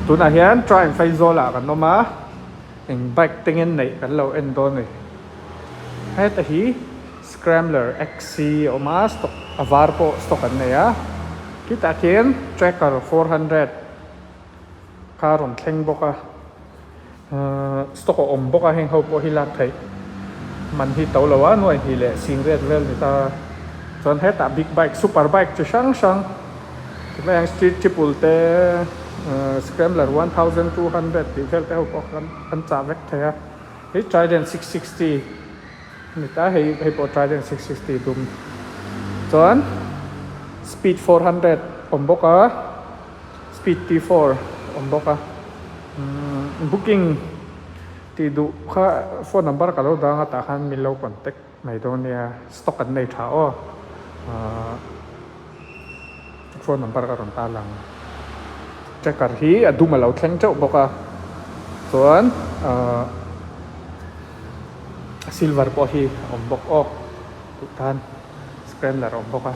tun a hian trying AIZAWL ah kan oma eng bike tengin nei kan lo en do ni het a hi Scrambler XC oma stock avar po stock an nei a kita khian tracker 400 karon thleng boka stock om boka heng ho po hilat thai man hi to lawa noi hi le sing red vel ni ta chon heta big bike super bike chu sang cái street triple te Scrambler 1200 thì vel te ho po kan cha vek thaya hi Trident 660 ni ta hei po Trident 660 dum chon speed 400 om boka speed T4 om boka booking ti du kha phone number ka lo da ta khan min lo contact mai do nia stock an nei tha o phone number ka ron ta lang tracker hi aduma lo thleng chau boka chuan silver po hi om bok o tan Scrambler om boka